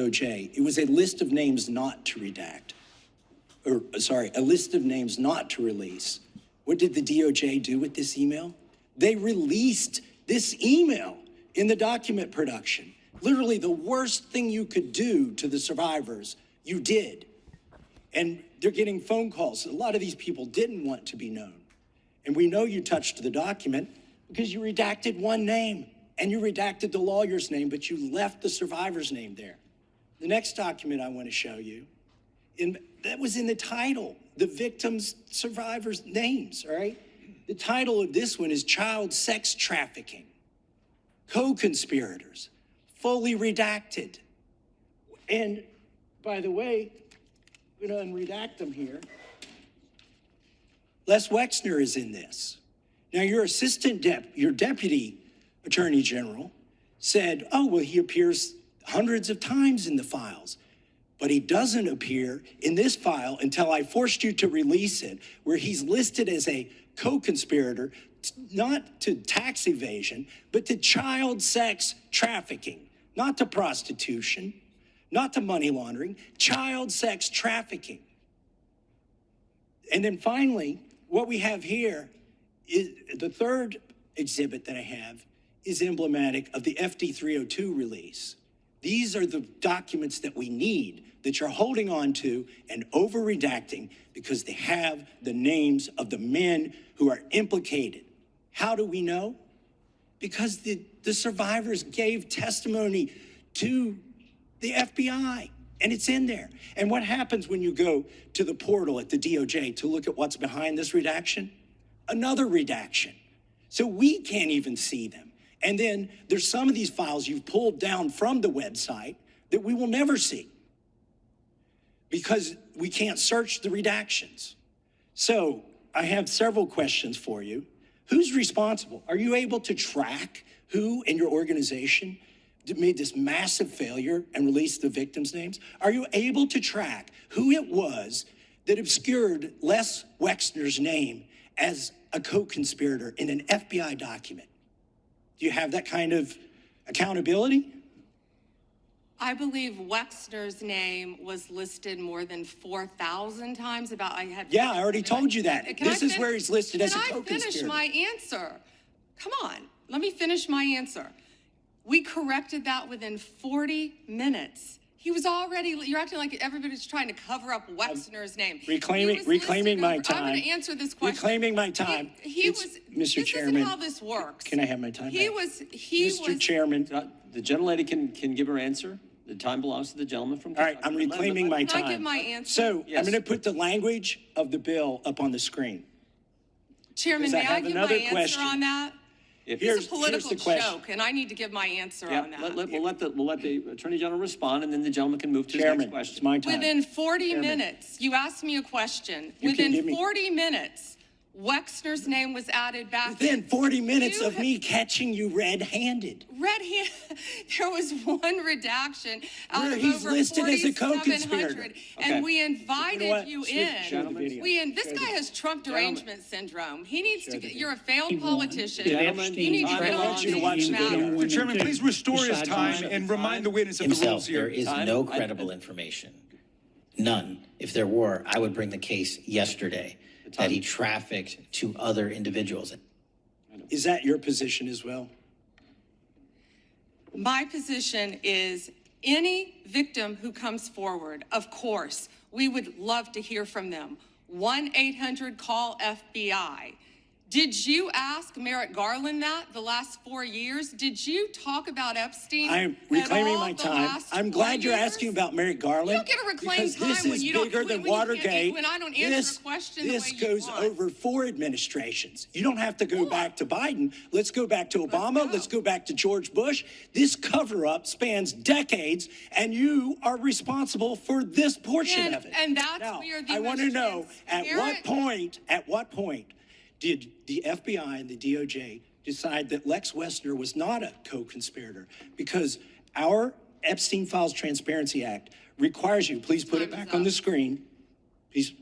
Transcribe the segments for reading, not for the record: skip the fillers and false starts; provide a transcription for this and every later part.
DOJ. It was a list of names not to redact. Or, sorry, a list of names not to release. What did the DOJ do with this email? They released this email in the document production. Literally the worst thing you could do to the survivors, you did. And they're getting phone calls. A lot of these people didn't want to be known. And we know you touched the document because you redacted one name and you redacted the lawyer's name, but you left the survivor's name there. The next document I want to show you, that was in the title, the victims' survivors' names, all right? The title of this one is Child Sex Trafficking, Co-Conspirators, fully redacted. And by the way, I'm gonna unredact them here. Les Wexner is in this. Now your your deputy attorney general said, oh, well, he appears hundreds of times in the files, but he doesn't appear in this file until I forced you to release it, where he's listed as a co-conspirator, not to tax evasion, but to child sex trafficking, not to prostitution, not to money laundering, child sex trafficking. And then finally, what we have here is the third exhibit that I have is emblematic of the FD 302 release. These are the documents that we need that you're holding on to and over-redacting because they have the names of the men who are implicated. How do we know? Because the survivors gave testimony to the FBI, and it's in there. And what happens when you go to the portal at the DOJ to look at what's behind this redaction? Another redaction. So we can't even see them. And then there's some of these files you've pulled down from the website that we will never see because we can't search the redactions. So I have several questions for you. Who's responsible? Are you able to track who in your organization made this massive failure and released the victims' names? Are you able to track who it was that obscured Les Wexner's name as a co-conspirator in an FBI document? Do you have that kind of accountability? I believe Wexner's name was listed more than 4,000 times. Yeah, I already told you that. This is where he's listed as a co-conspirator. Can I finish my answer? Come on, let me finish my answer. We corrected that within 40 minutes. He was already, you're acting like everybody's trying to cover up Wexner's name. Reclaiming my time. I'm going to answer this question. Reclaiming my time. Mr. Chairman. This isn't how this works. Can I have my time back? Mr. Chairman. The gentlelady can give her answer. The time belongs to the gentleman from Kentucky. All right, I'm reclaiming my time. Can I give my answer? So yes. I'm going to put the language of the bill up on the screen. Chairman, may I give my answer on that? It's a political joke, and I need to give my answer on that. We'll let the Attorney General respond, and then the gentleman can move to his next question. It's my time. Within 40 minutes, you asked me a question. Within 40 minutes, Wexner's name was added back. Within 40 minutes of me catching you red-handed. There was one redaction out where of he's over listed as a co-conspirator. And we invited you in. This guy has Trump derangement syndrome. He needs to get, you're a failed politician. You need to get on these matters. Mr. Chairman, please restore his time and remind the witness of the rules here. There is no credible information. None. If there were, I would bring the case yesterday that he trafficked to other individuals. Is that your position as well? My position is any victim who comes forward, of course, we would love to hear from them. 1-800-CALL-FBI. Did you ask Merrick Garland that the last 4 years? Did you talk about Epstein? I'm reclaiming my time. I'm glad you're asking about Merrick Garland. You don't get to reclaim time when you don't. This is bigger than Watergate. When I don't answer a question the way you want. This goes over 4 administrations. You don't have to go back to Biden. Let's go back to Obama. Let's go back to George Bush. This cover-up spans decades, and you are responsible for this portion of it. And that's where the I want to know at what point did the FBI and the DOJ decide that Lex Wexner was not a co-conspirator? Because our Epstein Files Transparency Act requires you, please put it back on the screen, please,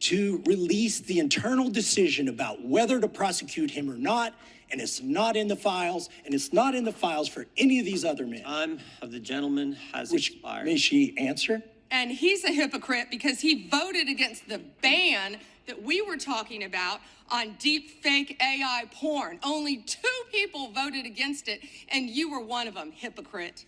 to release the internal decision about whether to prosecute him or not and it's not in the files, and it's not in the files for any of these other men. Time of the gentleman has Which, expired. may she answer? And he's a hypocrite because he voted against the ban that we were talking about on deep fake AI porn. Only 2 people voted against it, and you were one of them, hypocrite.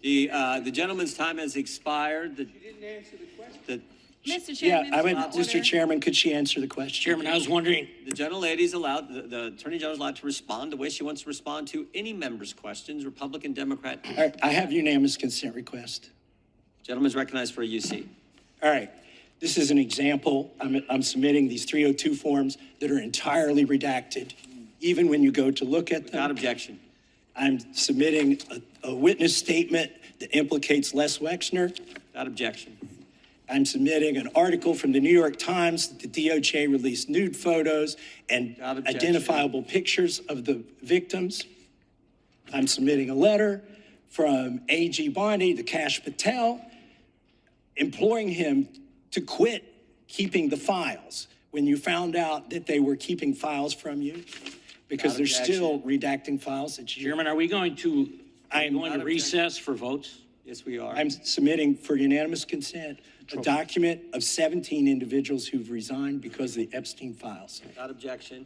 The gentleman's time has expired. You didn't answer the question. Mr. Yeah, Chairman, Mr. Chairman, could she answer the question? Chairman, I was wondering, The gentlelady's allowed, the Attorney General's allowed to respond the way she wants to respond to any member's questions, Republican, Democrat. All right, I have unanimous consent request. Gentleman's recognized for a UC. All right, this is an example. I'm submitting these 302 forms that are entirely redacted, even when you go to look at them. Without objection. I'm submitting a witness statement that implicates Les Wexner. Without objection. I'm submitting an article from the New York Times that the DOJ released nude photos and Without objection. identifiable pictures of the victims. I'm submitting a letter from A.G. Bondi, the Cash Patel, imploring him to quit keeping the files when you found out that they were keeping files from you, because Without they're objection. still redacting files that you. Chairman, are we going to Without recess for votes? Yes, we are. I'm submitting for unanimous consent a document of 17 individuals who've resigned because of the Epstein files. Without objection.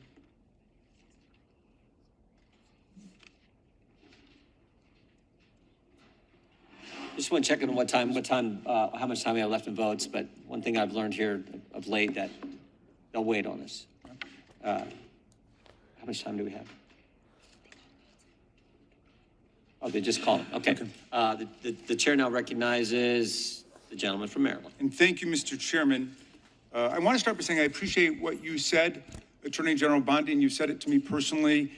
Just want to check on how much time we have left in votes, but one thing I've learned here of late that they'll wait on us. How much time do we have? Oh, they just called. Okay. The chair now recognizes the gentleman from Maryland. And thank you, Mr. Chairman. I want to start by saying I appreciate what you said, Attorney General Bondi, and you said it to me personally.